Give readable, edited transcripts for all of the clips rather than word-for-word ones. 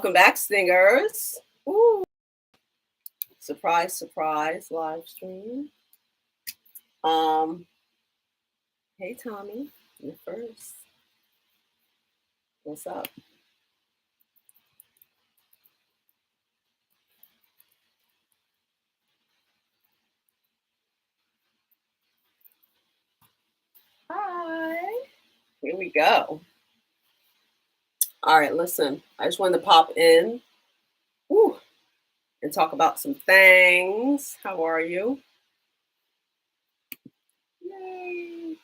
Welcome back, Stingers. Ooh. Surprise, surprise, live stream. Hey Tommy, you're first. What's up? Hi. Here we go. All right, listen. I just wanted to pop in and talk about some things. How are you? Yay.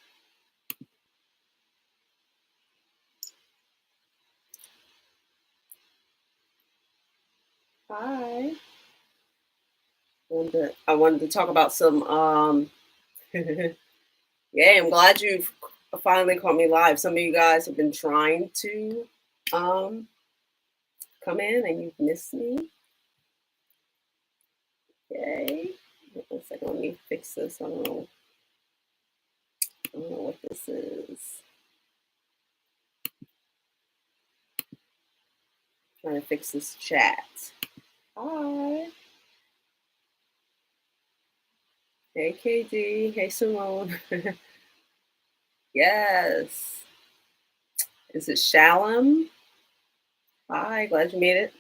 Hi. I wanted to talk about some Yay, I'm glad you finally caught me live. Some of you guys have been trying to come in and you've missed me. Yay. One second, let me fix this. I don't know what this is. Trying to fix this chat. Hi. Hey KD. Hey Simone. Yes. Is it Shalom? Hi, glad you made it.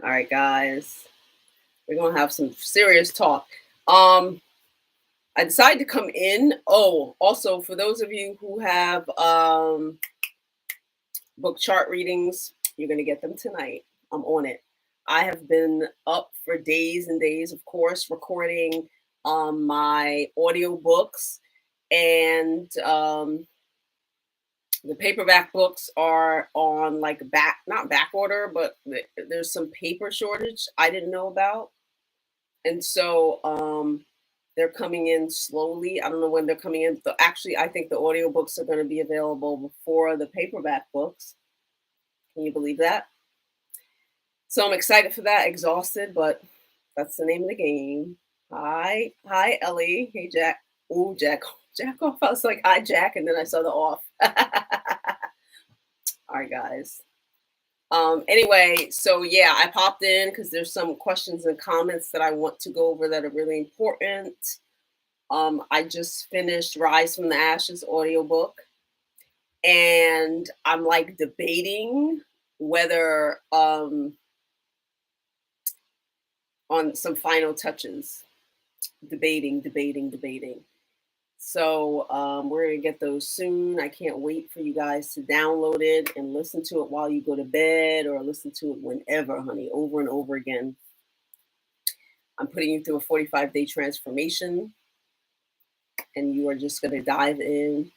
All right, guys. We're gonna have some serious talk. I decided to come in. Oh, also for those of you who have book chart readings, you're gonna get them tonight. I'm on it. I have been up for days and days, of course, recording my audio books, and the paperback books are on like not back order, but there's some paper shortage I didn't know about. And so they're coming in slowly. I don't know when they're coming in. Actually, I think the audiobooks are going to be available before the paperback books. Can you believe that? So I'm excited for that, exhausted, but that's the name of the game. Hi, Ellie. Hey, Jack. Ooh, Jack off. I was like, hi, Jack, and then I saw the off. All right, guys. Anyway, so yeah, I popped in because there's some questions and comments that I want to go over that are really important. I just finished Rise from the Ashes audiobook, and I'm like debating whether on some final touches. Debating. So we're going to get those soon. I can't wait for you guys to download it and listen to it while you go to bed, or listen to it whenever, honey, over and over again. I'm putting you through a 45-day transformation, and you are just going to dive in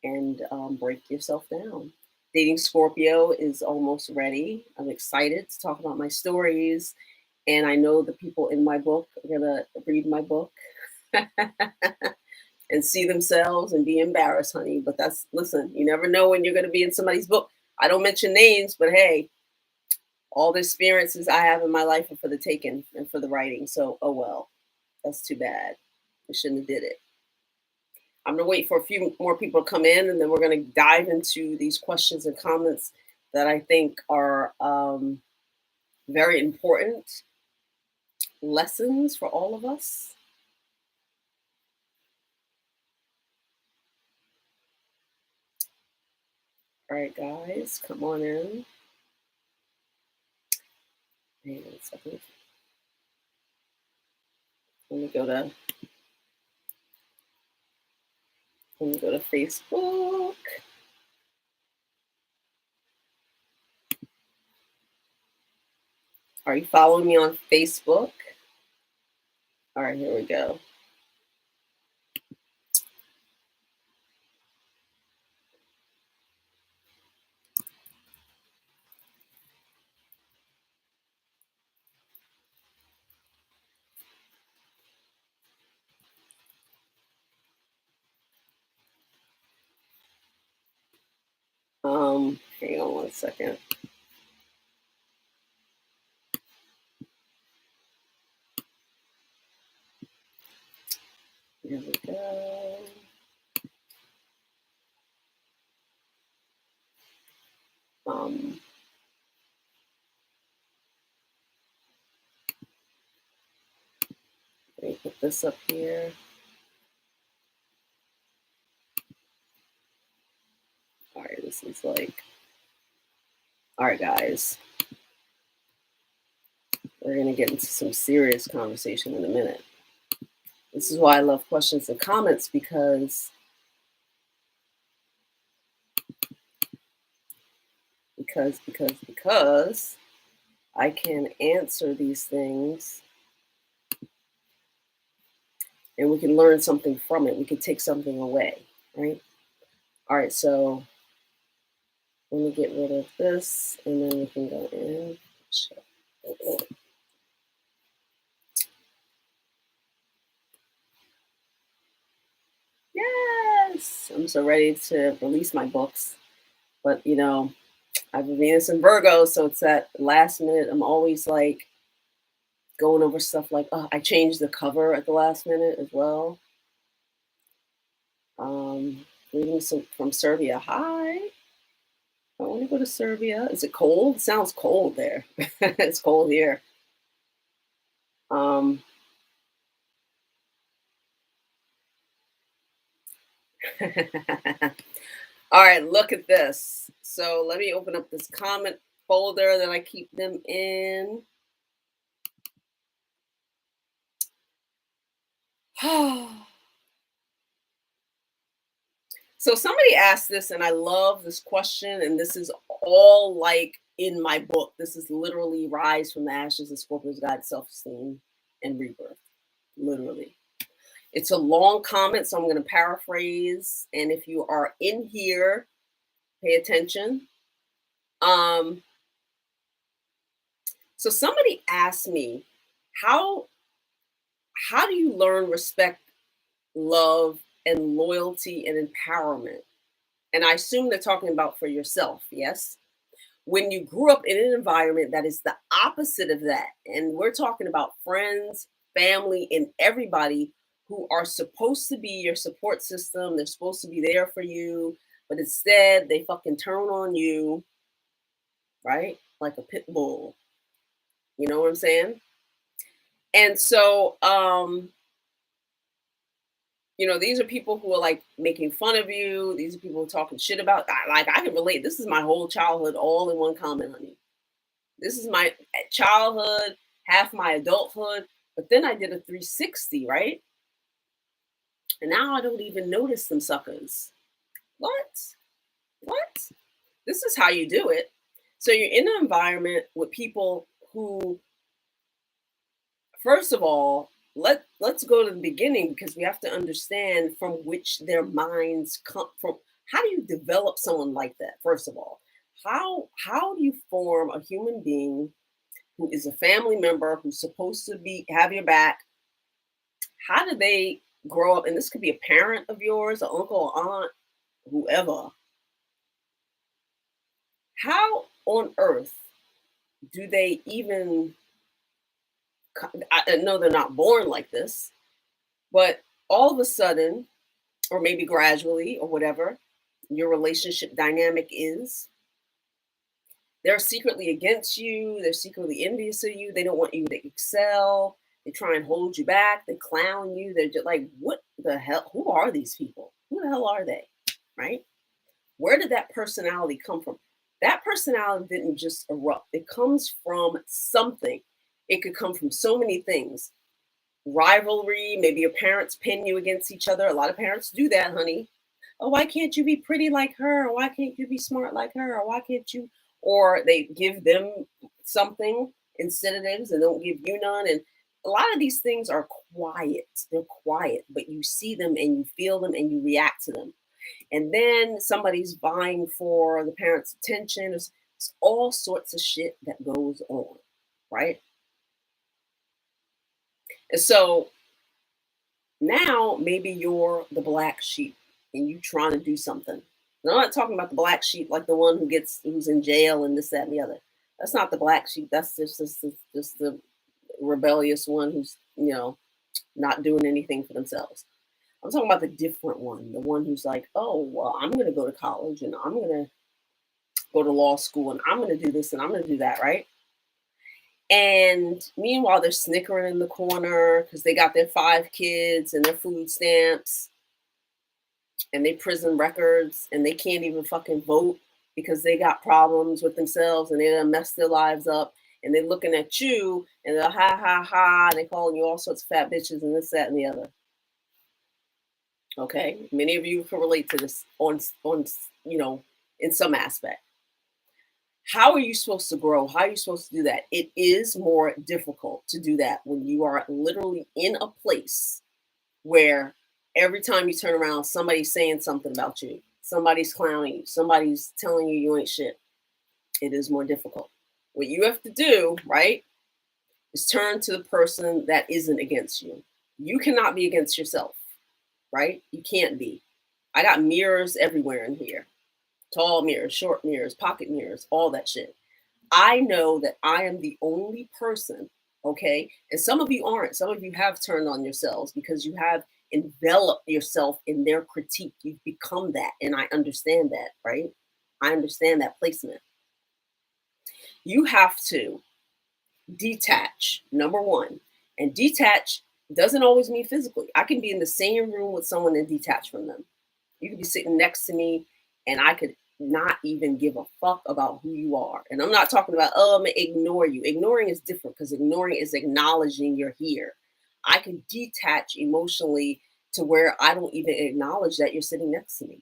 and break yourself down. Dating Scorpio is almost ready. I'm excited to talk about my stories, and I know the people in my book are going to read my book. And see themselves and be embarrassed, honey. But listen, you never know when you're going to be in somebody's book. I don't mention names, but hey, all the experiences I have in my life are for the taking and for the writing. So, oh well, that's too bad. I shouldn't have did it. I'm going to wait for a few more people to come in, and then we're going to dive into these questions and comments that I think are very important lessons for all of us. All right, guys, come on in. Hang on a second. Let me go to Facebook. Are you following me on Facebook? All right, here we go. Hang on one second. Here we go. Let me put this up here. All right, this is like, all right, guys. We're going to get into some serious conversation in a minute. This is why I love questions and comments, because I can answer these things and we can learn something from it. We can take something away, right? All right, so let me get rid of this and then we can go in. Yes, I'm so ready to release my books. But, you know, I have Venus in Virgo, so it's that last minute. I'm always like going over stuff like, oh, I changed the cover at the last minute as well. Greetings from Serbia. Hi. I want to go to Serbia. Is it cold? It sounds cold there. It's cold here. All right, look at this. So let me open up this comment folder that I keep them in. So somebody asked this, and I love this question, and this is all like in my book. This is literally Rise from the Ashes of Scorpio's Guide, Self-Esteem, and Rebirth. Literally. It's a long comment, so I'm going to paraphrase. And if you are in here, pay attention. So somebody asked me, how do you learn respect, love, and loyalty and empowerment? And I assume they're talking about for yourself, yes? When you grew up in an environment that is the opposite of that, and we're talking about friends, family, and everybody who are supposed to be your support system, they're supposed to be there for you, but instead they fucking turn on you, right? Like a pit bull. You know what I'm saying? And so, you know, these are people who are like making fun of you. These are people who are talking shit about. Like, I can relate. This is my whole childhood, all in one comment, honey. This is my childhood, half my adulthood. But then I did a 360, right? And now I don't even notice them suckers. What? This is how you do it. So you're in an environment with people who, first of all, let's go to the beginning, because we have to understand from which their minds come from. How do you develop someone like that? First of all, how do you form a human being who is a family member, who's supposed to have your back? How do they grow up? And this could be a parent of yours, an uncle, or aunt, whoever. How on earth do they even? I know they're not born like this, but all of a sudden, or maybe gradually, or whatever your relationship dynamic is, they're secretly against you. They're secretly envious of you. They don't want you to excel. They try and hold you back. They clown you. They're just like, what the hell? Who are these people? Who the hell are they? Right? Where did that personality come from? That personality didn't just erupt. It comes from something. It could come from so many things. Rivalry, maybe your parents pin you against each other. A lot of parents do that, honey. Oh, why can't you be pretty like her? Or why can't you be smart like her? Or why can't you? Or they give them something, incentives, and don't give you none. And a lot of these things are quiet. They're quiet, but you see them and you feel them and you react to them. And then somebody's vying for the parents' attention. It's all sorts of shit that goes on, right? And so now maybe you're the black sheep and you trying to do something. And I'm not talking about the black sheep like the one who's in jail and this, that, and the other. That's not the black sheep. That's just the rebellious one who's, you know, not doing anything for themselves. I'm talking about the different one, the one who's like, oh, well, I'm going to go to college and I'm going to go to law school and I'm going to do this and I'm going to do that, right? And meanwhile, they're snickering in the corner because they got their 5 kids and their food stamps and their prison records, and they can't even fucking vote because they got problems with themselves and they done messed their lives up. And they're looking at you and they're ha ha ha, and they calling you all sorts of fat bitches and this, that, and the other. Okay, many of you can relate to this on in some aspect. How are you supposed to grow? How are you supposed to do that? It is more difficult to do that when you are literally in a place where every time you turn around, somebody's saying something about you, somebody's clowning you, somebody's telling you you ain't shit. It is more difficult. What you have to do, right, is turn to the person that isn't against you. You cannot be against yourself, right? You can't be. I got mirrors everywhere in here. Tall mirrors, short mirrors, pocket mirrors, all that shit. I know that I am the only person, okay? And some of you aren't. Some of you have turned on yourselves because you have enveloped yourself in their critique. You've become that. And I understand that, right? I understand that placement. You have to detach, number one. And detach doesn't always mean physically. I can be in the same room with someone and detach from them. You could be sitting next to me and I could not even give a fuck about who you are. And I'm not talking about, oh, I'm gonna ignore you. Ignoring is different because ignoring is acknowledging you're here. I can detach emotionally to where I don't even acknowledge that you're sitting next to me.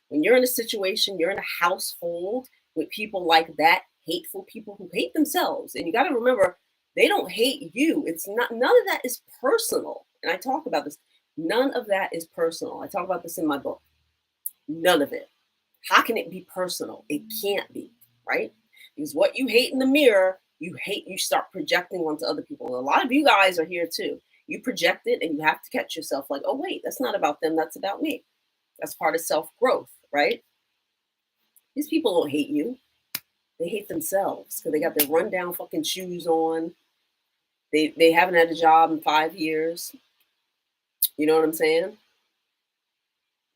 When you're in a situation, you're in a household with people like that, hateful people who hate themselves. And you got to remember, they don't hate you. It's not, none of that is personal. And I talk about this. None of that is personal. I talk about this in my book. None of it. How can it be personal? It can't be, right? Because what you hate in the mirror, you start projecting onto other people. And a lot of you guys are here too. You project it and you have to catch yourself like, oh, wait, that's not about them. That's about me. That's part of self-growth, right? These people don't hate you. They hate themselves because they got their rundown fucking shoes on. They haven't had a job in 5 years. You know what I'm saying?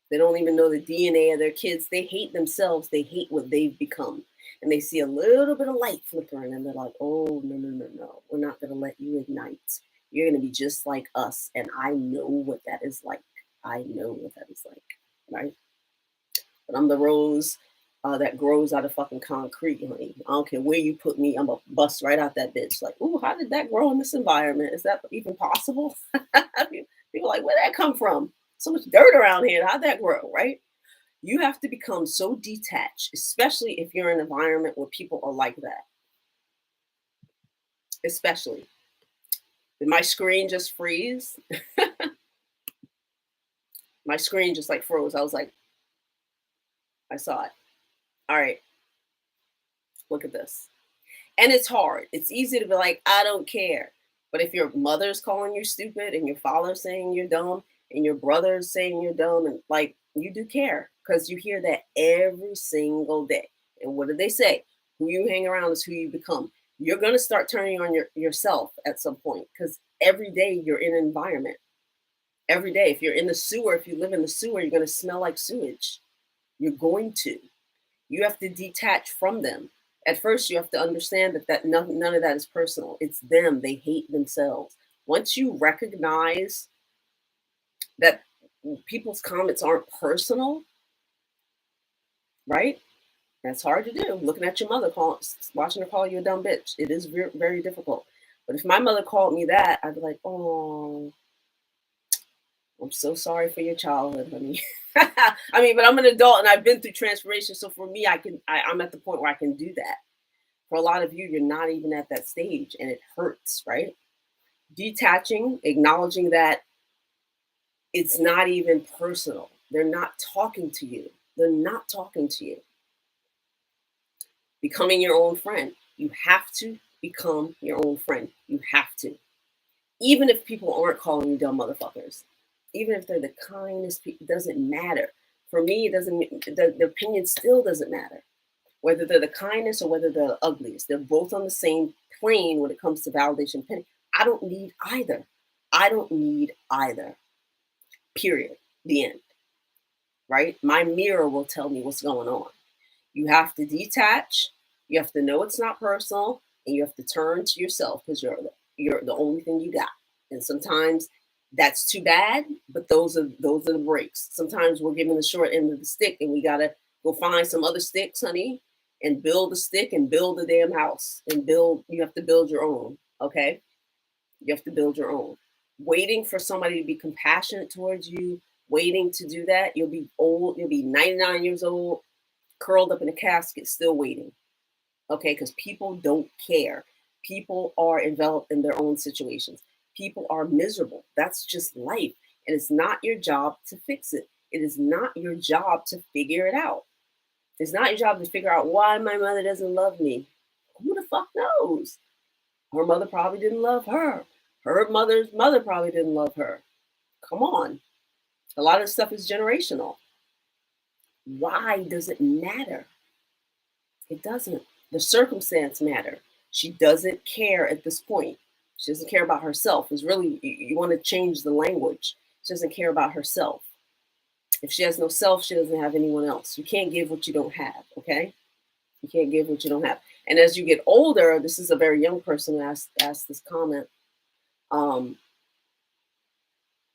They don't even know the DNA of their kids. They hate themselves. They hate what they've become. And they see a little bit of light flickering and they're like, oh, no. We're not going to let you ignite. You're going to be just like us. And I know what that is like. I know what that is like, right? But I'm the rose that grows out of fucking concrete, honey. I don't care where you put me. I'm going to bust right out that bitch. Like, ooh, how did that grow in this environment? Is that even possible? People are like, where'd that come from? So much dirt around here. How'd that grow, right? You have to become so detached, especially if you're in an environment where people are like that. Especially. Did my screen just freeze? My screen just like froze. I was like, I saw it. All right. Look at this. And it's hard. It's easy to be like, I don't care. But if your mother's calling you stupid and your father's saying you're dumb and your brother's saying you're dumb, and like, you do care because you hear that every single day. And what do they say? Who you hang around is who you become. You're going to start turning on yourself at some point because every day you're in an environment. Every day, if you're in the sewer, if you live in the sewer, you're going to smell like sewage. You're going to. You have to detach from them. At first, you have to understand that none of that is personal. It's them. They hate themselves. Once you recognize that people's comments aren't personal, right? That's hard to do. Looking at your mother, watching her call you a dumb bitch. It is very, very difficult. But if my mother called me that, I'd be like, oh, I'm so sorry for your childhood, honey. I mean, but I'm an adult and I've been through transformation. So for me, I'm at the point where I can do that. For a lot of you, you're not even at that stage and it hurts, right? Detaching, acknowledging that it's not even personal. They're not talking to you. They're not talking to you. Becoming your own friend. You have to become your own friend. You have to. Even if people aren't calling you dumb motherfuckers. Even if they're the kindest people, it doesn't matter. For me, it doesn't. The opinion still doesn't matter. Whether they're the kindest or whether they're the ugliest, they're both on the same plane when it comes to validation. I don't need either. I don't need either. Period. The end. Right? My mirror will tell me what's going on. You have to detach. You have to know it's not personal. and you have to turn to yourself because you're the only thing you got. And sometimes that's too bad, but those are the breaks. Sometimes we're given the short end of the stick, and we gotta go find some other sticks, honey, and build a stick and build a damn house and build. You have to build your own. Okay, you have to build your own. Waiting for somebody to be compassionate towards you, waiting to do that, you'll be old. You'll be 99 years old, curled up in a casket, still waiting. Okay, because people don't care. People are enveloped in their own situations. People are miserable. That's just life. And it's not your job to fix it. It is not your job to figure it out. It's not your job to figure out why my mother doesn't love me. Who the fuck knows? Her mother probably didn't love her. Her mother's mother probably didn't love her. Come on. A lot of stuff is generational. Why does it matter? It doesn't. The circumstance matter. She doesn't care at this point. She doesn't care about herself. It's really, you want to change the language. She doesn't care about herself. If she has no self, she doesn't have anyone else. You can't give what you don't have, okay? You can't give what you don't have. And as you get older, this is a very young person who asked this comment,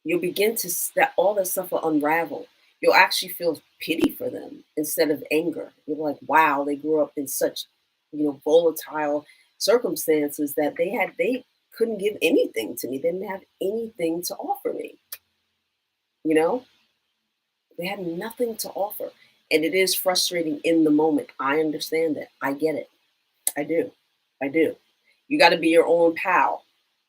you'll begin to, all that stuff will unravel. You'll actually feel pity for them instead of anger. You're like, wow, they grew up in such, volatile circumstances that they couldn't give anything to me. They didn't have anything to offer me. They had nothing to offer. And it is frustrating in the moment. I understand that. I get it. I do. You got to be your own pal.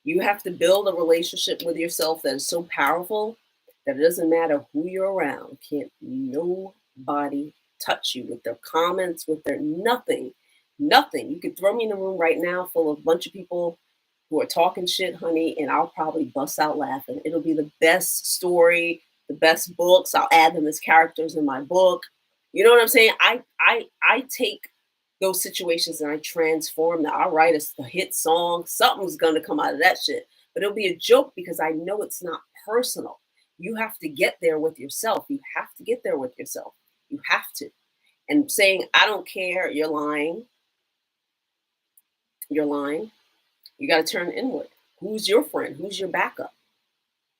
You have to build a relationship with yourself that is so powerful that it doesn't matter who you're around. Can't nobody touch you with their comments, with their nothing. Nothing. You could throw me in a room right now full of a bunch of people who are talking shit, honey, and I'll probably bust out laughing. It'll be the best story, the best books. I'll add them as characters in my book. You know what I'm saying? I take those situations and I transform them. I'll write a hit song. Something's going to come out of that shit. But it'll be a joke because I know it's not personal. You have to get there with yourself. You have to get there with yourself. You have to. And saying, I don't care, you're lying. You're lying. You got to turn inward. Who's your friend? Who's your backup?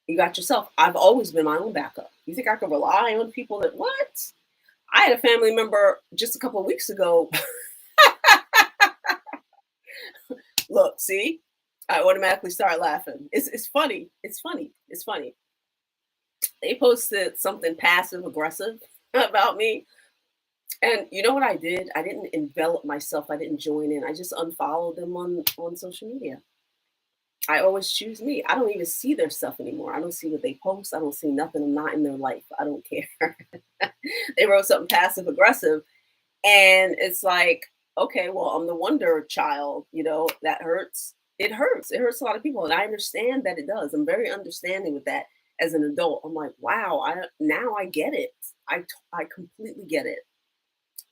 You got yourself. I've always been my own backup. You think I could rely on people that, what? I had a family member just a couple of weeks ago. Look, see? I automatically start laughing. It's funny. It's funny. It's funny. They posted something passive aggressive about me. And you know what I did? I didn't envelop myself. I didn't join in. I just unfollowed them on social media. I always choose me. I don't even see their stuff anymore. I don't see what they post. I don't see nothing. I'm not in their life. I don't care. They wrote something passive aggressive. And it's like, okay, well, I'm the wonder child, that hurts. It hurts. It hurts a lot of people. And I understand that it does. I'm very understanding with that as an adult. I'm like, wow, now I get it. I completely get it.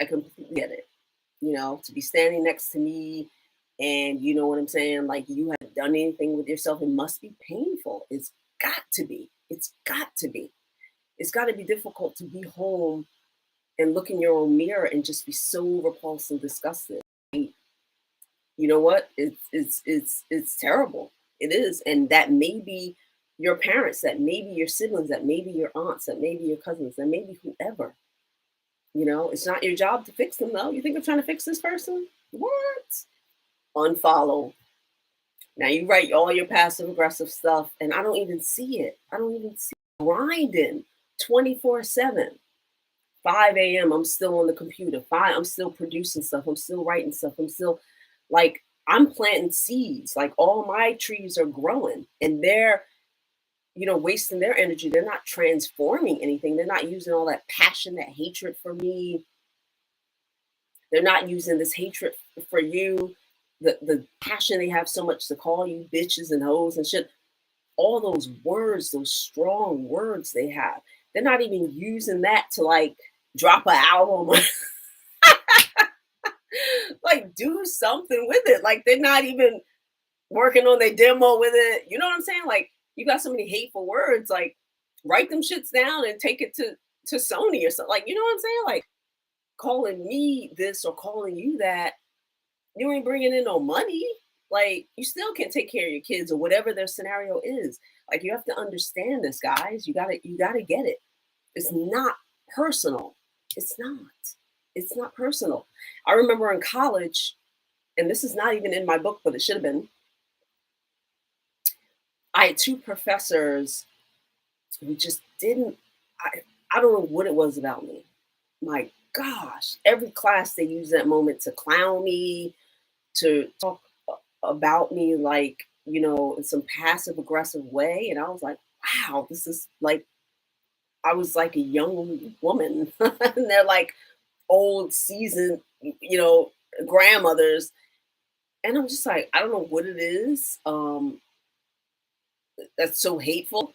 I completely get it. To be standing next to me and you know what I'm saying? Like you haven't done anything with yourself. It must be painful. It's got to be. It's got to be. It's got to be difficult to be home and look in your own mirror and just be so repulsed and disgusted. You know what? It's terrible. It is. And that may be your parents, that may be your siblings, that may be your aunts, that may be your cousins, that may be whoever. It's not your job to fix them, though. You think I'm trying to fix this person? What? Unfollow. Now you write all your passive aggressive stuff, and I don't even see it. I don't even see it. Grinding 24/7. 5 a.m. I'm still on the computer. I'm still producing stuff. I'm still writing stuff. I'm still I'm planting seeds. Like all my trees are growing, and they're wasting their energy. They're not transforming anything. They're not using all that passion, that hatred for me. They're not using this hatred for you, the passion they have so much to call you bitches and hoes and shit. All those words, those strong words they have. They're not even using that to drop an album. Do something with it. They're not even working on their demo with it. You know what I'm saying? You got so many hateful words, write them shits down and take it to Sony or something. You know what I'm saying? Calling me this or calling you that. You ain't bringing in no money. Like, you still can take care of your kids or whatever their scenario is. Like, you have to understand this, guys. You gotta get it. It's not personal. It's not. It's not personal. I remember in college, and this is not even in my book, but it should have been. I had two professors who just didn't. I I don't know what it was about me. My gosh, every class they used that moment to clown me, to talk about me like, in some passive aggressive way. And I was like, wow, this is like, I was like a young woman. And they're like old, seasoned, grandmothers. And I'm just like, I don't know what it is, that's so hateful.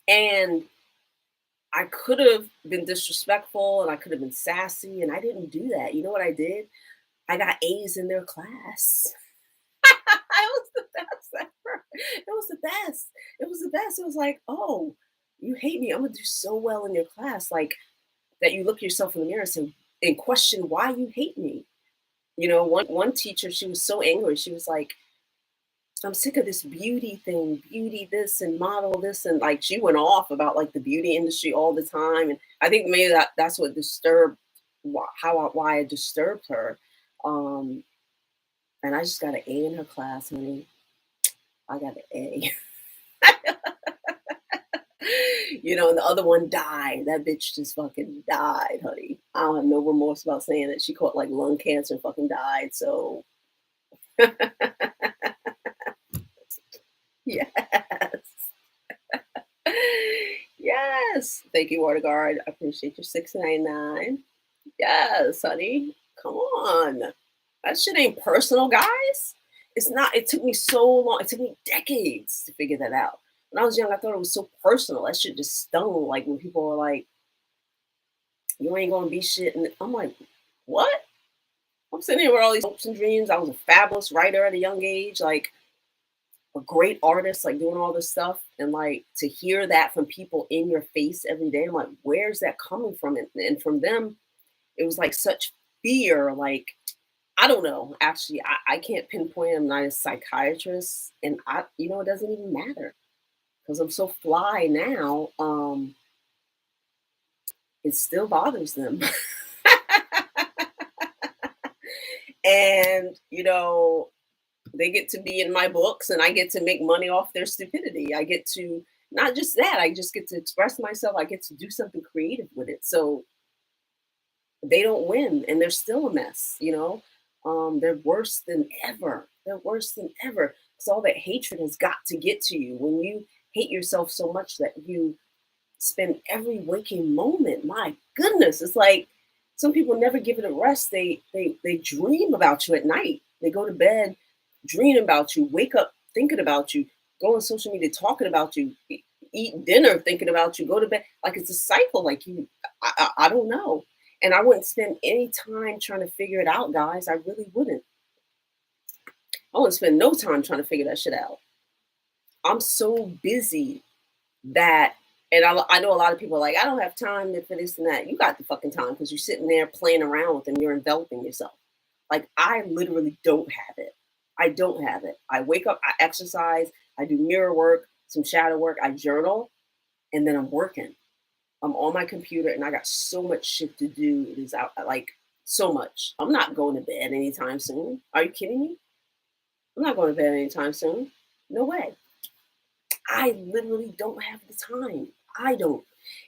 And I could have been disrespectful and I could have been sassy, and I didn't do that. You know what I did? I got A's in their class. It was the best ever. It was the best. It was the best. It was like, oh, you hate me. I'm gonna do so well in your class, like that. You look yourself in the mirror and question why you hate me. One teacher, she was so angry. She was like, I'm sick of this beauty thing, beauty this and model this, and like she went off about like the beauty industry all the time. And I think maybe that's what disturbed why I disturbed her. Um, and I just got an A in her class, honey. I got an A. And the other one died. That bitch just fucking died, honey. I don't have no remorse about saying that. She caught like lung cancer and fucking died. So yes. Yes. Thank you, Water Guard. I appreciate your 699. Yes, honey. Come on. That shit ain't personal, guys. It's not. It took me so long. It took me decades to figure that out. When I was young, I thought it was so personal. That shit just stung. Like when people were like, you ain't gonna be shit. And I'm like, what? I'm sitting here with all these hopes and dreams. I was a fabulous writer at a young age, like a great artist, like doing all this stuff. And like to hear that from people in your face every day, I'm like, where's that coming from? And from them, it was like such fear. Like, I don't know. Actually, I can't pinpoint. I'm not a psychiatrist. And it doesn't even matter because I'm so fly now. It still bothers them. And, they get to be in my books and I get to make money off their stupidity. I get to, not just that, I just get to express myself. I get to do something creative with it. So they don't win and they're still a mess. They're worse than ever. They're worse than ever. Because all that hatred has got to get to you when you hate yourself so much that you spend every waking moment. My goodness, it's like some people never give it a rest. They dream about you at night. They go to bed dreaming about you, wake up thinking about you, go on social media talking about you, eat dinner thinking about you, go to bed. Like it's a cycle. Like I don't know. And I wouldn't spend any time trying to figure it out, guys. I really wouldn't. I wouldn't spend no time trying to figure that shit out. I'm so busy that, and I know a lot of people are like, I don't have time for this and that. You got the fucking time because you're sitting there playing around with them. You're enveloping yourself. Like I literally don't have it. I don't have it. I wake up, I exercise, I do mirror work, some shadow work, I journal, and then I'm working. I'm on my computer and I got so much shit to do. It is out like so much. I'm not going to bed anytime soon. Are you kidding me? I'm not going to bed anytime soon. No way. I literally don't have the time. I don't.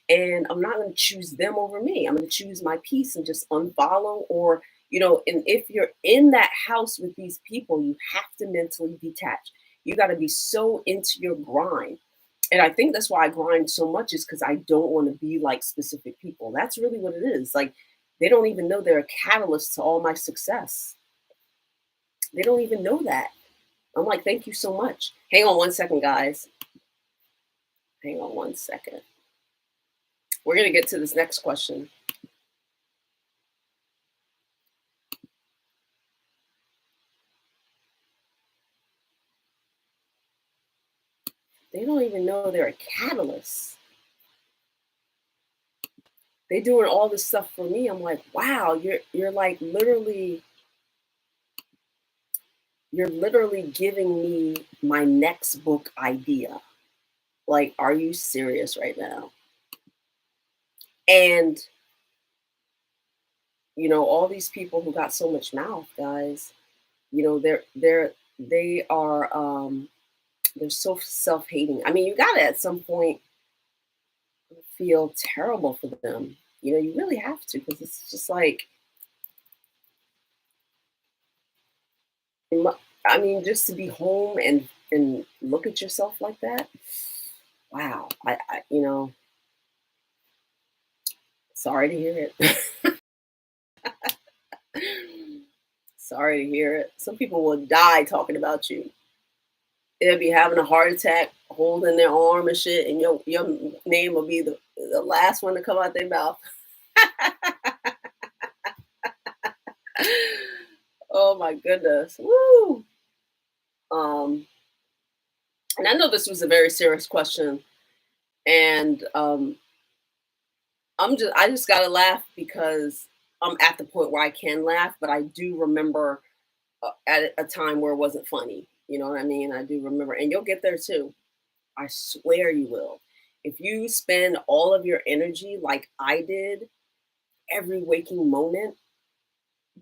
And I'm not going to choose them over me. I'm going to choose my peace and just unfollow or, and if you're in that house with these people, you have to mentally detach. You got to be so into your grind. And I think that's why I grind so much is because I don't want to be like specific people. That's really what it is. Like they don't even know they're a catalyst to all my success. They don't even know that. I'm like, thank you so much. Hang on one second, guys. Hang on one second. We're going to get to this next question. They don't even know they're a catalyst. They doing all this stuff for me. I'm like, wow, you're like literally You're literally giving me my next book idea. Like, are you serious right now? And, all these people who got so much mouth, guys, they are they're so self-hating. I mean, you gotta at some point feel terrible for them. You really have to, because it's just like, I mean, just to be home and look at yourself like that. Wow. Sorry to hear it. Sorry to hear it. Some people will die talking about you. They'll be having a heart attack, holding their arm and shit, and your name will be the last one to come out their mouth. Oh my goodness. Woo. And I know this was a very serious question, and I just gotta laugh because I'm at the point where I can laugh, but I do remember at a time where it wasn't funny. You know what I mean? I do remember, and you'll get there too. I swear you will. If you spend all of your energy like I did, every waking moment,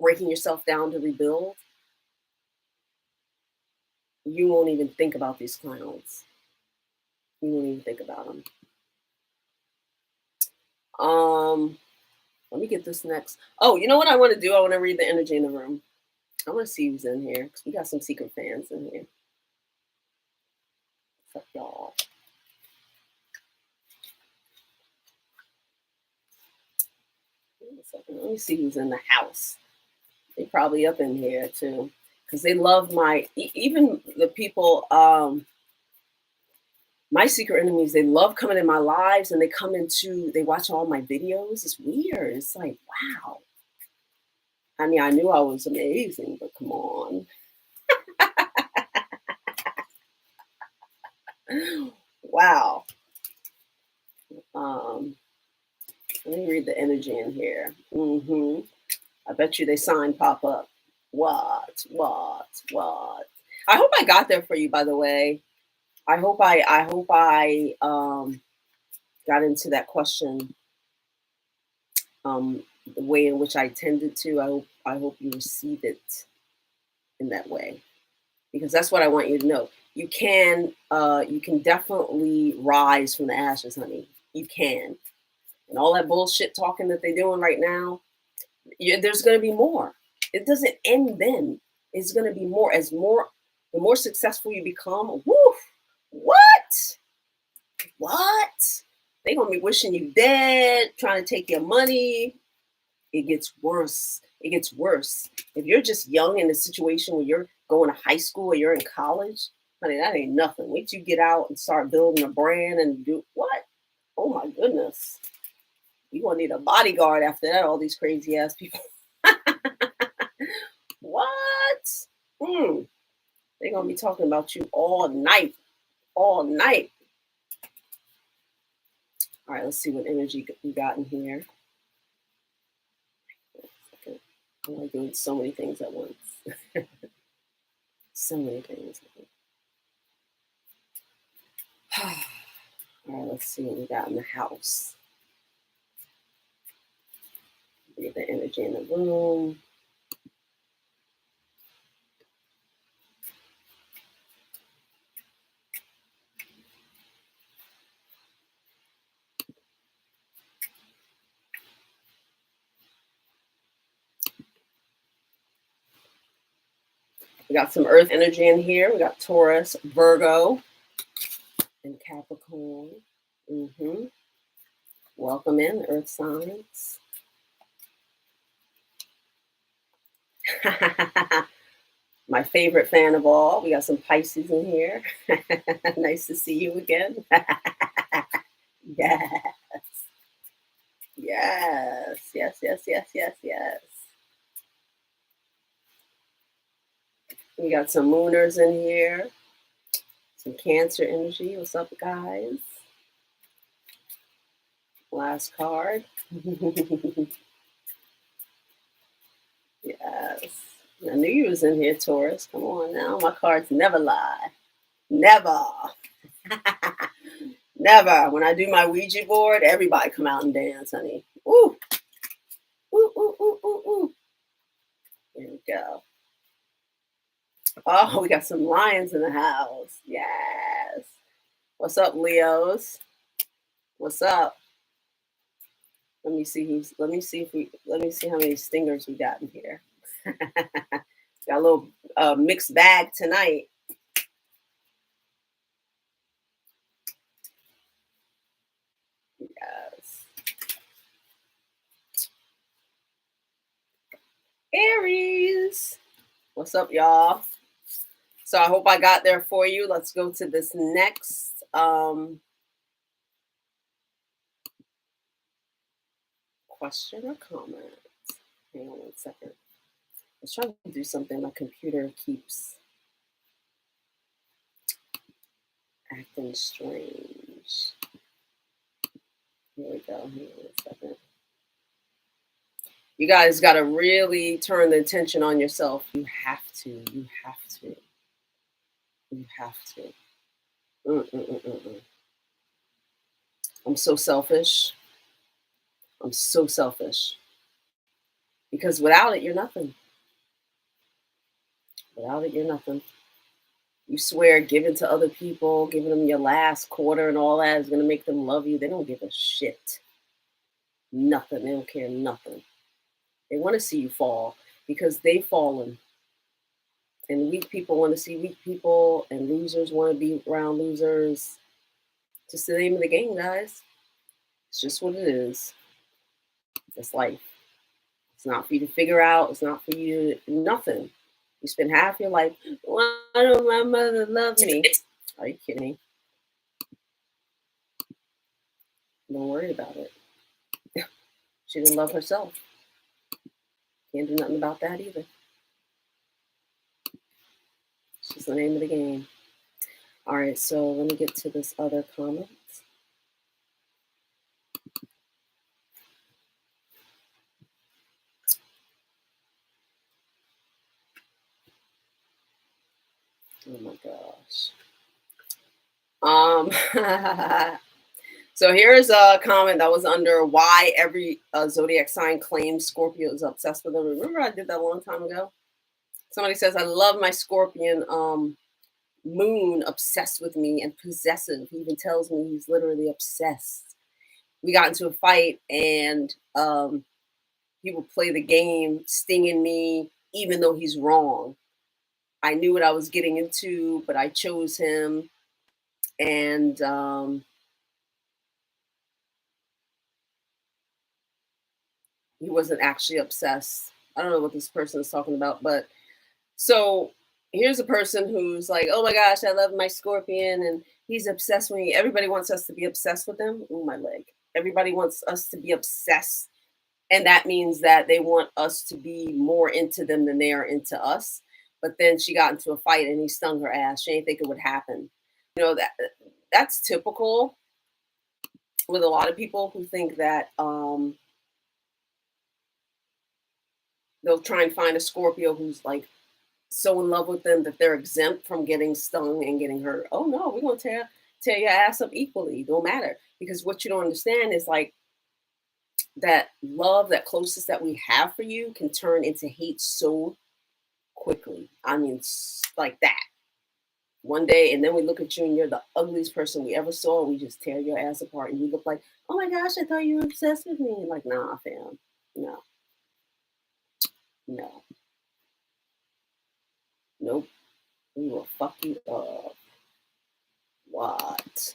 breaking yourself down to rebuild, you won't even think about these clowns. You won't even think about them. Let me get this next. Oh, you know what I want to do? I want to read the energy in the room. I want to see who's in here, because we got some secret fans in here. What's up, y'all? Let me see who's in the house. They probably up in here too, because they love even the people, my secret enemies. They love coming in my lives, and they watch all my videos. It's weird. It's like, wow. I mean, I knew I was amazing, but come on. Wow. Let me read the energy in here. I bet you they sign pop up. What? I hope I got there for you, by the way. I hope I got into that question the way in which I tended to. I hope you receive it in that way, because that's what I want you to know. You can definitely rise from the ashes, honey. You can. And all that bullshit talking that they're doing right now, there's going to be more. It doesn't end then. It's going to be more. The more successful you become, woof, what? They're going to be wishing you dead, trying to take your money. It gets worse. If you're just young in a situation where you're going to high school or you're in college, honey, that ain't nothing. Wait till you get out and start building a brand and do what? Oh my goodness. You're going to need a bodyguard after that, all these crazy ass people. What? They're going to be talking about you all night. All right, let's see what energy we got in here. I'm like doing so many things at once. So many things. All right, let's see what we got in the house. Get the energy in the room. We got some earth energy in here. We got Taurus, Virgo, and Capricorn. Welcome in, earth signs. My favorite fan of all. We got some Pisces in here. Nice to see you again. Yes. We got some Mooners in here. Some Cancer energy. What's up, guys? Last card. Yes. I knew you was in here, Taurus. Come on now. My cards never lie. Never. Never. When I do my Ouija board, everybody come out and dance, honey. Ooh. Ooh, ooh, ooh, ooh, ooh. There we go. Oh, we got some lions in the house. Yes. What's up, Leos? What's up? Let me see how many stingers we got in here. Got a little mixed bag tonight. Yes. Aries. What's up, y'all? So I hope I got there for you. Let's go to this next question or comment. Hang on 1 second. I was trying to do something. My computer keeps acting strange. Here we go. Hang on 1 second. You guys got to really turn the attention on yourself. You have to. You have to. You have to. I'm so selfish. I'm so selfish. Because without it, you're nothing. Without it, you're nothing. You swear giving to other people, giving them your last quarter and all that is going to make them love you. They don't give a shit. Nothing. They don't care nothing. They want to see you fall because they've fallen. And weak people want to see weak people, and losers want to be around losers. Just the name of the game, guys. It's just what it is. It's life. It's not for you to figure out. It's not for you to nothing. You spend half your life, why don't my mother love me? Are you kidding me? Don't worry about it. She didn't love herself. Can't do nothing about that either. It's just the name of the game. All right, so let me get to this other comment. Oh my gosh. So here's a comment that was under why every zodiac sign claims Scorpio is obsessed with them. Remember I did that a long time ago? Somebody says, I love my Scorpion moon obsessed with me and possessive. He even tells me he's literally obsessed. We got into a fight and he would play the game stinging me even though he's wrong. I knew what I was getting into, but I chose him. And he wasn't actually obsessed. I don't know what this person is talking about, but so here's a person who's like, oh my gosh, I love my Scorpion and he's obsessed with me. Everybody wants us to be obsessed with them. Ooh, my leg. Everybody wants us to be obsessed. And that means that they want us to be more into them than they are into us. But then she got into a fight and he stung her ass. She didn't think it would happen. You know, that's typical with a lot of people who think that they'll try and find a Scorpio who's like so in love with them that they're exempt from getting stung and getting hurt. Oh no, we're gonna tear your ass up equally. Don't matter. Because what you don't understand is like that love, that closest that we have for you can turn into hate so quickly. I mean, like that. One day, and then we look at you and you're the ugliest person we ever saw, and we just tear your ass apart, and you look like, oh my gosh, I thought you were obsessed with me. Like, nah, fam. No. No. Nope. We will fuck you up. What?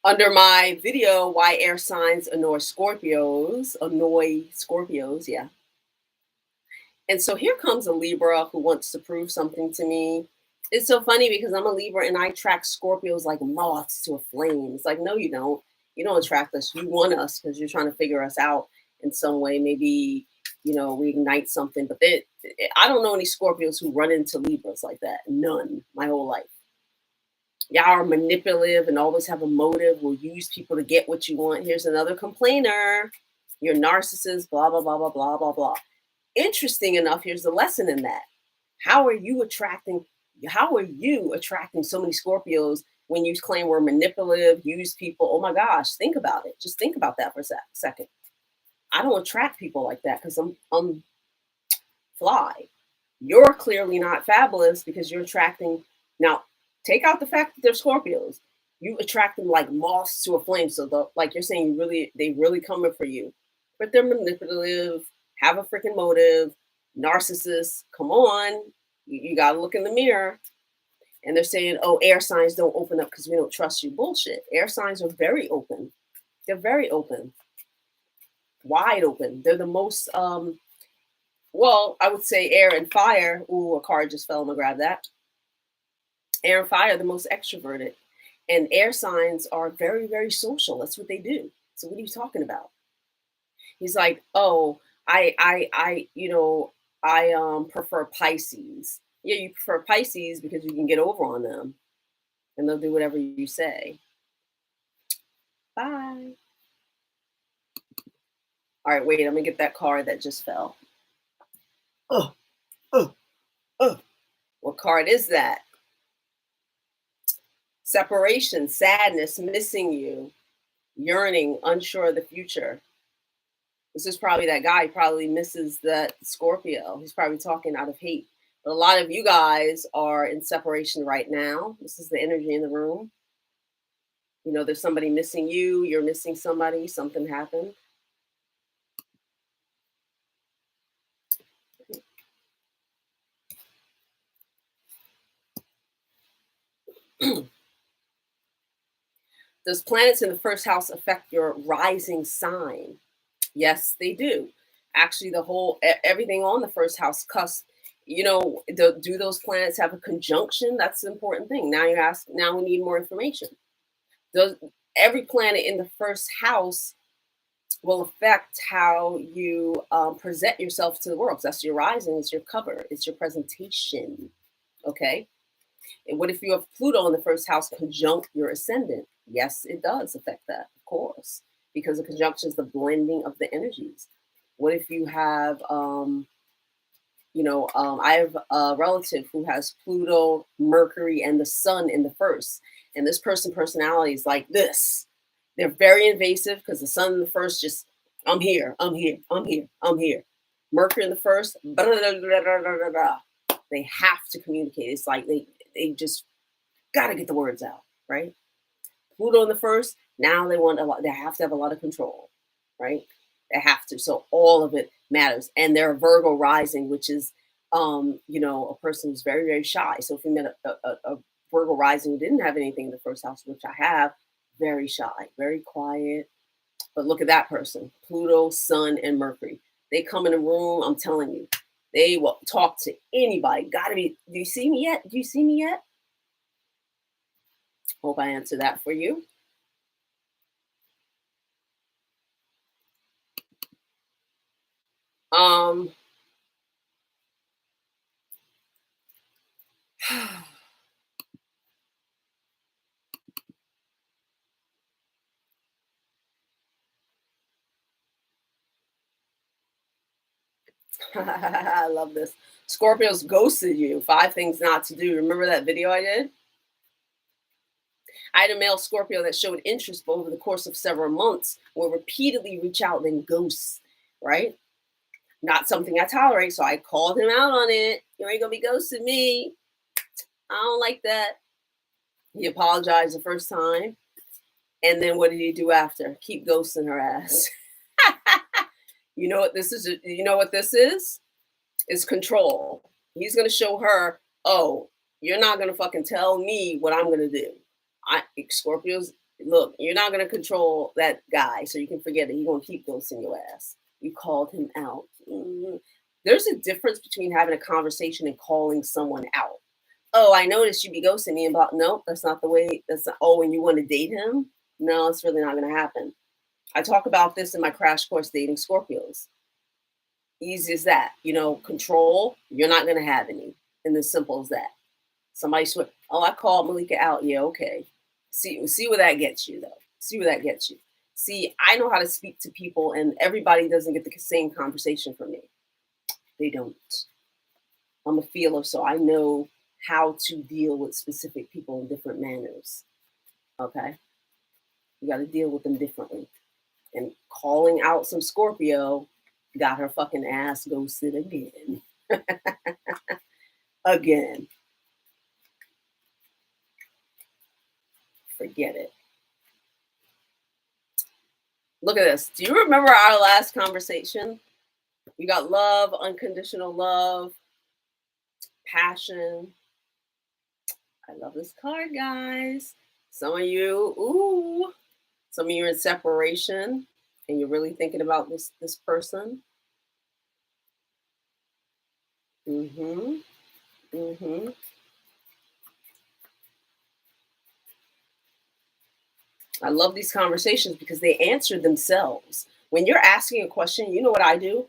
Under my video, why air signs annoy Scorpios, yeah. And so here comes a Libra who wants to prove something to me. It's so funny because I'm a Libra and I track Scorpios like moths to a flame. It's like, no, you don't. You don't attract us. You want us because you're trying to figure us out in some way. Maybe, you know, we ignite something. But I don't know any Scorpios who run into Libras like that. None. My whole life. Y'all are manipulative and always have a motive, will use people to get what you want. Here's another complainer. You're narcissist, blah, blah, blah, blah, blah, blah, blah. Interesting enough, here's the lesson in that. How are you attracting so many Scorpios when you claim we're manipulative, use people? Oh my gosh, think about it. Just think about that for a second. I don't attract people like that because I'm fly. You're clearly not fabulous because you're attracting. Now, take out the fact that they're Scorpios. You attract them like moths to a flame. So, like you're saying, they really coming for you, but they're manipulative, have a freaking motive, narcissists. Come on, you got to look in the mirror. And they're saying, "Oh, air signs don't open up because we don't trust you." Bullshit. Air signs are very open. They're very open, wide open. They're the most well, I would say air and fire. Ooh, a card just fell. I'm gonna grab that. Air and fire are the most extroverted. And air signs are very, very social. That's what they do. So what are you talking about? He's like, oh, I prefer Pisces. Yeah, you prefer Pisces because you can get over on them and they'll do whatever you say. Bye. All right, wait, I'm gonna get that card that just fell. Oh. What card is that? Separation, sadness, missing you, yearning, unsure of the future. This is probably that guy. He probably misses that Scorpio. He's probably talking out of hate. But a lot of you guys are in separation right now. This is the energy in the room. You know, there's somebody missing you. You're missing somebody. Something happened. Does planets in the first house affect your rising sign? Yes, they do. Actually, everything on the first house cusp. You know, do those planets have a conjunction? That's the important thing. Now you ask. Now we need more information. Does every planet in the first house will affect how you present yourself to the world? That's your rising. It's your cover. It's your presentation. Okay. And what if you have Pluto in the first house conjunct your ascendant? Yes, it does affect that, of course, because the conjunction is the blending of the energies. What if you have, I have a relative who has Pluto, Mercury, and the Sun in the first, and this personality is like this. They're very invasive because the Sun in the first just, I'm here, I'm here, I'm here, I'm here. Mercury in the first, blah, blah, blah, blah. They have to communicate. It's like they just got to get the words out, right? Pluto in the first, now they want a lot. They have to have a lot of control, right? They have to. So all of it matters. And they're Virgo rising, which is, a person who's very, very shy. So if you met a Virgo rising who didn't have anything in the first house, which I have, very shy, very quiet. But look at that person, Pluto, Sun, and Mercury. They come in a room, I'm telling you, they will talk to anybody. Gotta be, do you see me yet? Do you see me yet? Hope I answered that for you. I love this. Scorpios ghosted you. 5 things not to do. Remember that video I did? I had a male Scorpio that showed interest over the course of several months, will repeatedly reach out, then ghosts, right? Not something I tolerate, so I called him out on it. You ain't gonna be ghosting me. I don't like that. He apologized the first time. And then what did he do after? Keep ghosting her ass. You know what this is? You know what this is? It's control. He's gonna show her, oh, you're not gonna fucking tell me what I'm gonna do. Scorpios, look, you're not gonna control that guy, so you can forget it. He's gonna keep ghosting your ass. You called him out. Mm-hmm. There's a difference between having a conversation and calling someone out. Oh, I noticed you be ghosting me, and about no, that's not the way. That's not, oh, and you want to date him? No, it's really not gonna happen. I talk about this in my crash course, Dating Scorpios. Easy as that. Control, you're not going to have any. And as simple as that. Somebody swear, oh, I called Malika out. Yeah, okay. See where that gets you, though. See where that gets you. See, I know how to speak to people, and everybody doesn't get the same conversation from me. They don't. I'm a feeler, so I know how to deal with specific people in different manners. Okay? You got to deal with them differently. And calling out some Scorpio got her fucking ass ghosted again. Again. Forget it. Look at this. Do you remember our last conversation? We got love, unconditional love, passion. I love this card, guys. Some of you, some of you are in separation and you're really thinking about this person. Mm-hmm. Mm-hmm. I love these conversations because they answer themselves. When you're asking a question, you know what I do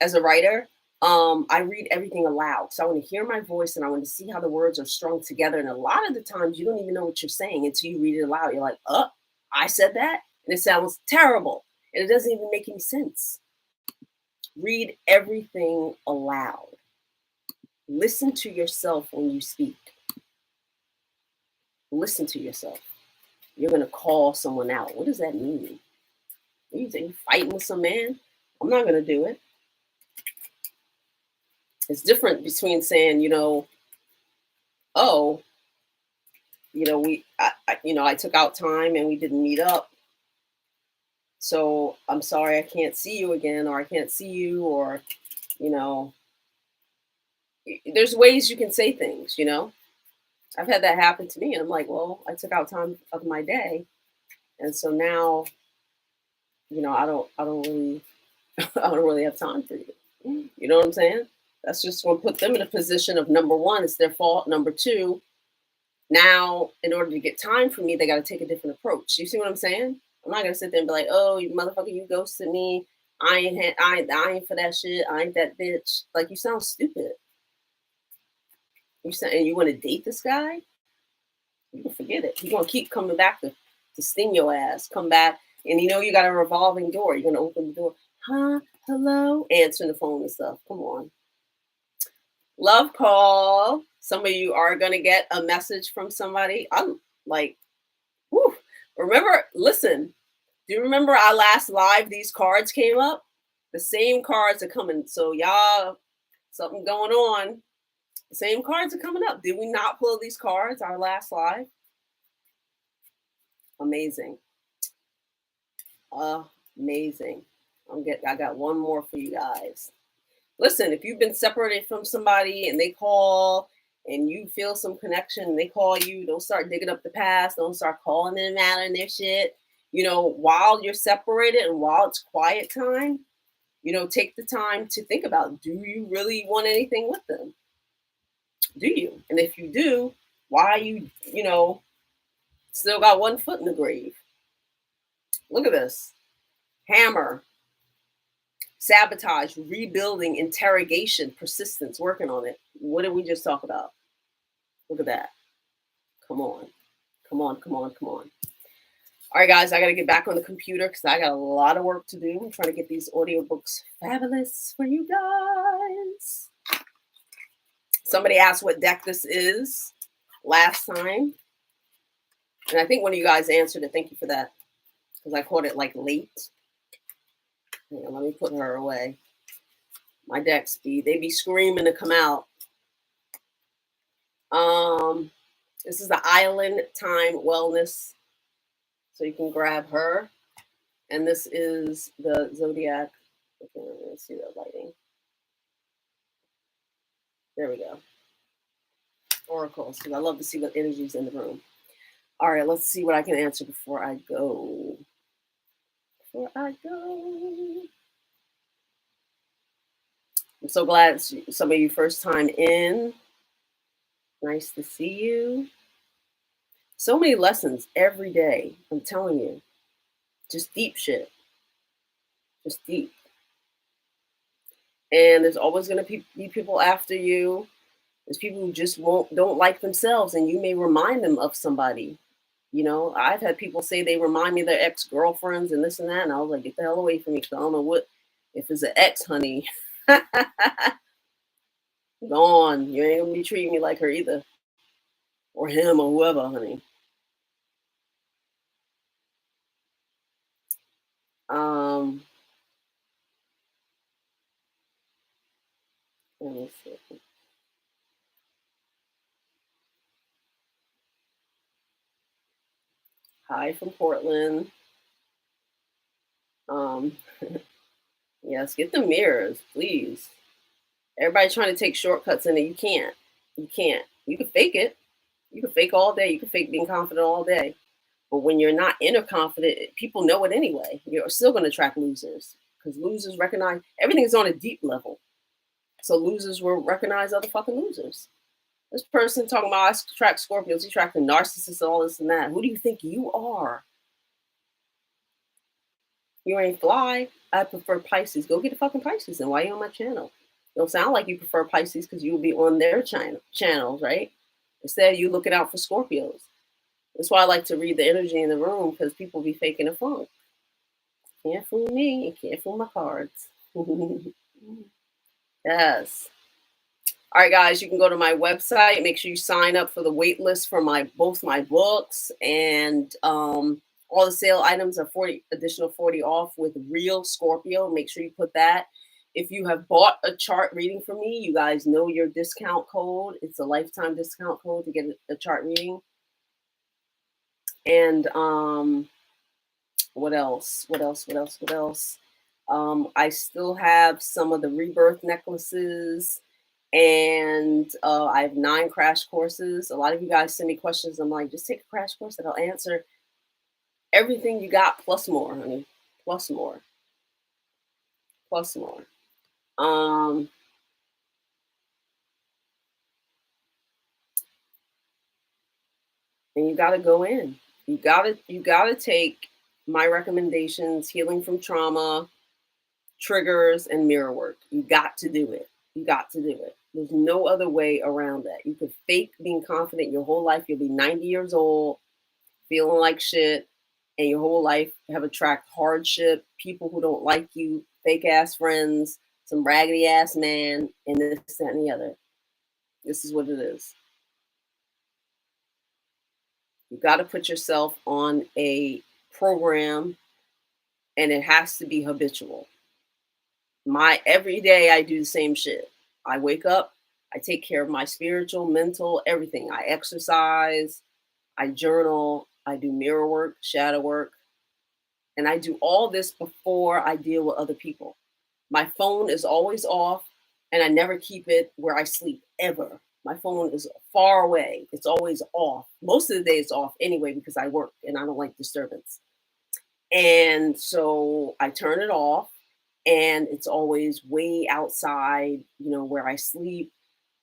as a writer? I read everything aloud. So I want to hear my voice and I want to see how the words are strung together. And a lot of the times you don't even know what you're saying until you read it aloud. You're like, oh, I said that? And it sounds terrible. And it doesn't even make any sense. Read everything aloud. Listen to yourself when you speak. Listen to yourself. You're going to call someone out. What does that mean? You fighting with some man? I'm not going to do it. It's different between saying, oh, I took out time and we didn't meet up. So I'm sorry, I can't see you again, or I can't see you, or, there's ways you can say things, I've had that happen to me. And I'm like, well, I took out time of my day. And so now, I don't really, I don't really have time for you. You know what I'm saying? That's just going to put them in a position of, number one, it's their fault. Number two, now, in order to get time for me, they got to take a different approach. You see what I'm saying? I'm not going to sit there and be like, oh, you motherfucker, you ghosted me. I ain't for that shit. I ain't that bitch. Like, you sound stupid. And you want to date this guy? You can forget it. He's going to keep coming back to sting your ass. Come back. And you got a revolving door. You're going to open the door. Huh? Hello? Answering the phone and stuff. Come on. Love call. Some of you are going to get a message from somebody. I'm like, whew. Remember, listen, do you remember our last live? These cards came up. The same cards are coming. So y'all, something going on. The same cards are coming up. Did we not pull these cards our last live? Amazing. Amazing. I got one more for you guys. Listen, if you've been separated from somebody and they call and you feel some connection and they call you, don't start digging up the past. Don't start calling them out on their shit. While you're separated and while it's quiet time, take the time to think about, do you really want anything with them? Do you? And if you do, why you still got one foot in the grave? Look at this. Hammer. Sabotage, rebuilding, interrogation, persistence, working on it. What did we just talk about? Look at that. Come on. Come on, come on, come on. All right, guys, I got to get back on the computer because I got a lot of work to do. I'm trying to get these audiobooks fabulous for you guys. Somebody asked what deck this is last time. And I think one of you guys answered it. Thank you for that. Because I caught it like late. Hang on, let me put her away. My decks they be screaming to come out. This is the Island Time Wellness. So you can grab her. And this is the Zodiac. Okay, let's see the lighting. There we go. Oracles, because I love to see what energy's in the room. All right, let's see what I can answer before I go. I'm so glad it's some of you first time in. Nice to see you. So many lessons every day. I'm telling you. Just deep shit. Just deep. And there's always going to be people after you. There's people who just don't like themselves, and you may remind them of somebody. You know, I've had people say they remind me of their ex-girlfriends and this and that, and I was like, get the hell away from me, because I don't know what, if it's an ex, honey. Gone. You ain't gonna be treating me like her either. Or him or whoever, honey. Um, let me see. Hi from Portland. Um, yes, get the mirrors, please. Everybody trying to take shortcuts in it. You can't. You can't. You can fake it. You can fake all day. You can fake being confident all day. But when you're not inner confident, people know it anyway. You're still going to attract losers, because losers recognize everything is on a deep level. So losers will recognize other fucking losers. This person talking about I attract Scorpios, he attracting narcissists, all this and that. Who do you think you are? You ain't fly. I prefer Pisces. Go get a fucking Pisces. And why you on my channel? It don't sound like you prefer Pisces because you will be on their channels, right? Instead, you looking out for Scorpios. That's why I like to read the energy in the room, because people be faking a funk. Can't fool me. And can't fool my cards. Yes. All right, guys, you can go to my website. Make sure you sign up for the wait list for both my books, and all the sale items are 40 off with Real Scorpio. Make sure you put that. If you have bought a chart reading from me, you guys know your discount code. It's a lifetime discount code to get a chart reading. And what else? I still have some of the rebirth necklaces. And I have 9 crash courses. A lot of you guys send me questions. I'm like, just take a crash course and I'll answer everything you got, plus more, honey. Plus more. Plus more. And you gotta go in. You gotta take my recommendations, healing from trauma, triggers, and mirror work. You got to do it. You got to do it. There's no other way around that. You could fake being confident your whole life. You'll be 90 years old, feeling like shit, and your whole life have attract hardship, people who don't like you, fake ass friends, some raggedy ass man, and this, that, and the other. This is what it is. You got to put yourself on a program, and it has to be habitual. Every day I do the same shit. I wake up, I take care of my spiritual, mental, everything. I exercise, I journal, I do mirror work, shadow work, and I do all this before I deal with other people. My phone is always off, and I never keep it where I sleep, ever. My phone is far away. It's always off. Most of the day it's off anyway, because I work and I don't like disturbance. And so I turn it off, and it's always way outside, where I sleep.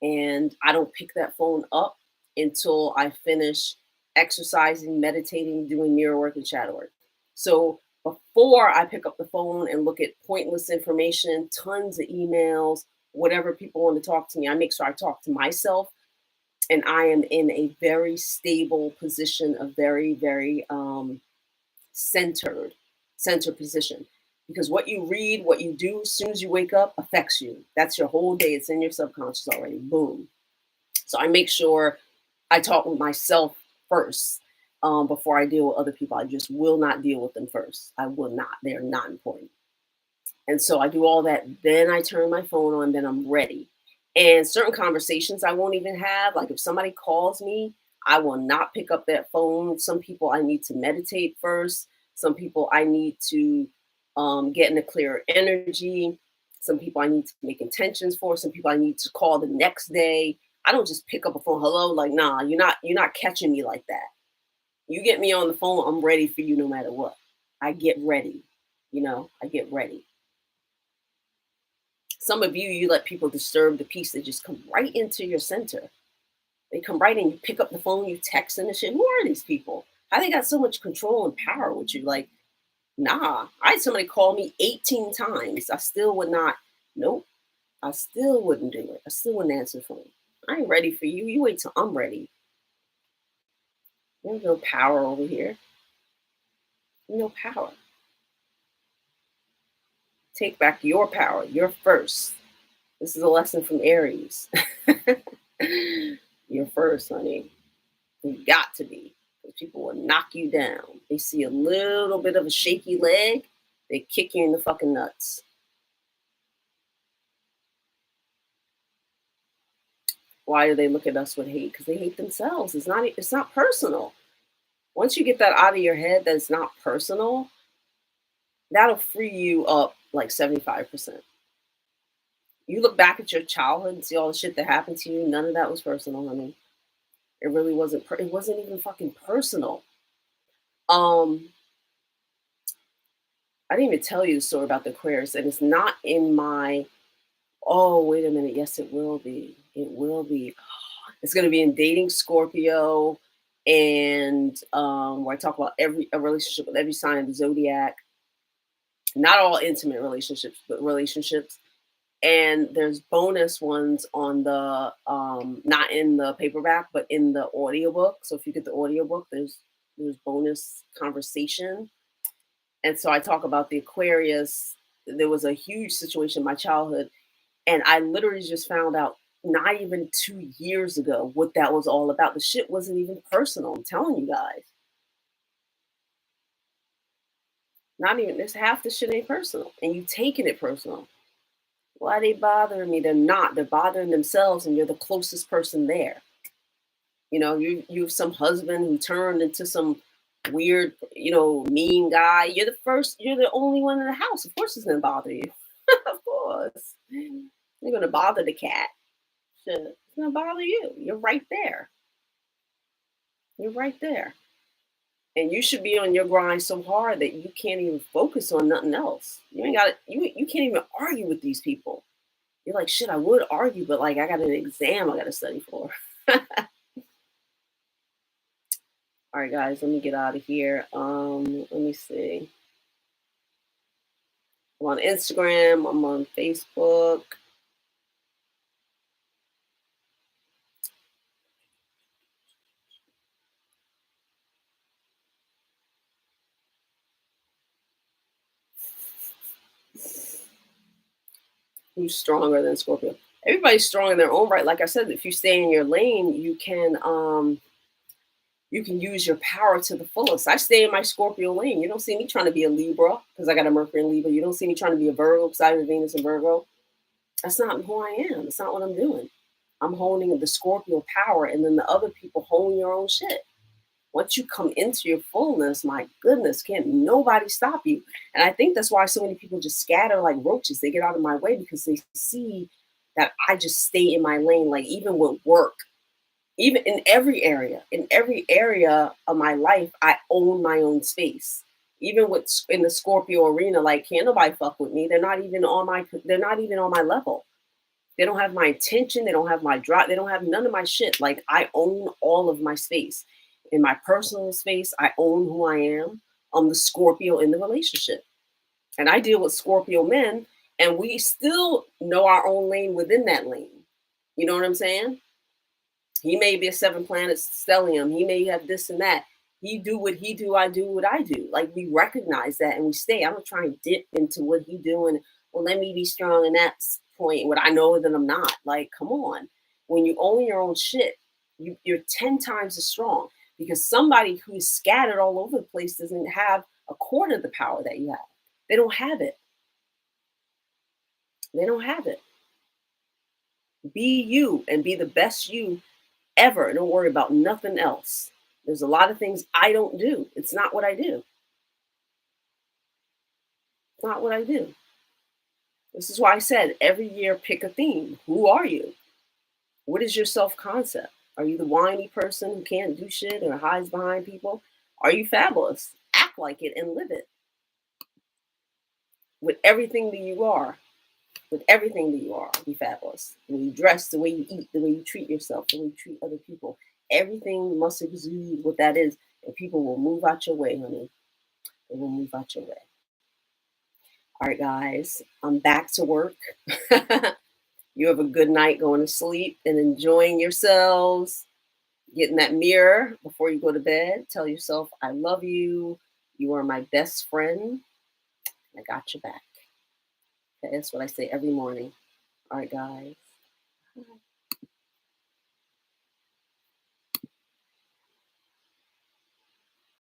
And I don't pick that phone up until I finish exercising, meditating, doing mirror work and shadow work. So before I pick up the phone and look at pointless information, tons of emails, whatever people want to talk to me, I make sure I talk to myself, and I am in a very stable position, a very, very centered position. Because what you read, what you do as soon as you wake up affects you. That's your whole day. It's in your subconscious already. Boom. So I make sure I talk with myself first before I deal with other people. I just will not deal with them first. I will not. They're not important. And so I do all that. Then I turn my phone on. Then I'm ready. And certain conversations I won't even have. Like if somebody calls me, I will not pick up that phone. Some people I need to meditate first. Some people I need to get in a clearer energy. Some people I need to make intentions for. Some people I need to call the next day. I don't just pick up a phone. Hello, like, nah, you're not catching me like that. You get me on the phone, I'm ready for you no matter what. I get ready. I get ready. Some of you let people disturb the peace. They just come right into your center. They come right in, you pick up the phone, you text and shit. Who are these people? How they got so much control and power with you? Like, nah. I had somebody call me 18 times. I still would not. Nope. I still wouldn't do it. I still wouldn't answer the phone. I I ain't ready for you. You wait till I'm ready. There's no power over here. No power. Take back your power. You're first. This is a lesson from Aries. You're first, honey. You got to be. People will knock you down. They see a little bit of a shaky leg, they kick you in the fucking nuts. Why do they look at us with hate? Because they hate themselves. It's not personal. Once you get that out of your head that it's not personal, that'll free you up like 75%. You look back at your childhood and see all the shit that happened to you. None of that was personal, honey. It really wasn't. It wasn't even fucking personal. I didn't even tell you the story about the Aquarius, and it's not in my. Oh, wait a minute. Yes, it will be. It will be. It's going to be in Dating Scorpio, and where I talk about a relationship with every sign of the zodiac. Not all intimate relationships, but relationships. And there's bonus ones on the not in the paperback, but in the audiobook. So if you get the audiobook, there's bonus conversation. And so I talk about the Aquarius. There was a huge situation in my childhood, and I literally just found out not even 2 years ago what that was all about. The shit wasn't even personal. I'm telling you guys. Not even, there's half the shit ain't personal, and you taking it personal. Why are they bothering me? They're not. They're bothering themselves, and you're the closest person there. You know, you have some husband who turned into some weird, mean guy. You're the only one in the house. Of course it's gonna bother you. Of course. You're gonna bother the cat. Shit. It's gonna bother you. You're right there. You're right there. And you should be on your grind so hard that you can't even focus on nothing else. You ain't got you can't even argue with these people. You're like, shit, I would argue, but like I got an exam I gotta study for. All right, guys, let me get out of here. Let me see. I'm on Instagram, I'm on Facebook. Who's stronger than Scorpio? Everybody's strong in their own right. Like I said, if you stay in your lane, you can use your power to the fullest. I stay in my Scorpio lane. You don't see me trying to be a Libra because I got a Mercury in Libra. You don't see me trying to be a Virgo because I have a Venus in Virgo. That's not who I am. That's not what I'm doing. I'm holding the Scorpio power, and then the other people hold your own shit. Once you come into your fullness, my goodness, can't nobody stop you. And I think that's why so many people just scatter like roaches. They get out of my way because they see that I just stay in my lane, like even with work. Even in every area of my life, I own my own space. Even with in the Scorpio arena, like can't nobody fuck with me. They're not even on my level. They don't have my attention. They don't have my drive. They don't have none of my shit. Like I own all of my space. In my personal space, I own who I am. I'm the Scorpio in the relationship. And I deal with Scorpio men, and we still know our own lane within that lane. You know what I'm saying? He may be a 7-planet stellium. He may have this and that. He do what he do. I do what I do. Like we recognize that and we stay. I don't try and dip into what he doing. Well, let me be strong in that point. What I know that I'm not. Like, come on. When you own your own shit, you're 10 times as strong because somebody who's scattered all over the place doesn't have a quarter of the power that you have. They don't have it. They don't have it. Be you and be the best you ever. Don't worry about nothing else. There's a lot of things I don't do. It's not what I do. It's not what I do. This is why I said every year pick a theme. Who are you? What is your self-concept? Are you the whiny person who can't do shit or hides behind people? Are you fabulous? Act like it and live it. With everything that you are. With everything that you are, be fabulous. The way you dress, the way you eat, the way you treat yourself, the way you treat other people. Everything must exude what that is, and people will move out your way, honey. They will move out your way. All right, guys, I'm back to work. You have a good night going to sleep and enjoying yourselves. Get in that mirror before you go to bed. Tell yourself, I love you. You are my best friend. I got your back. Okay, that's what I say every morning. All right, guys. Bye.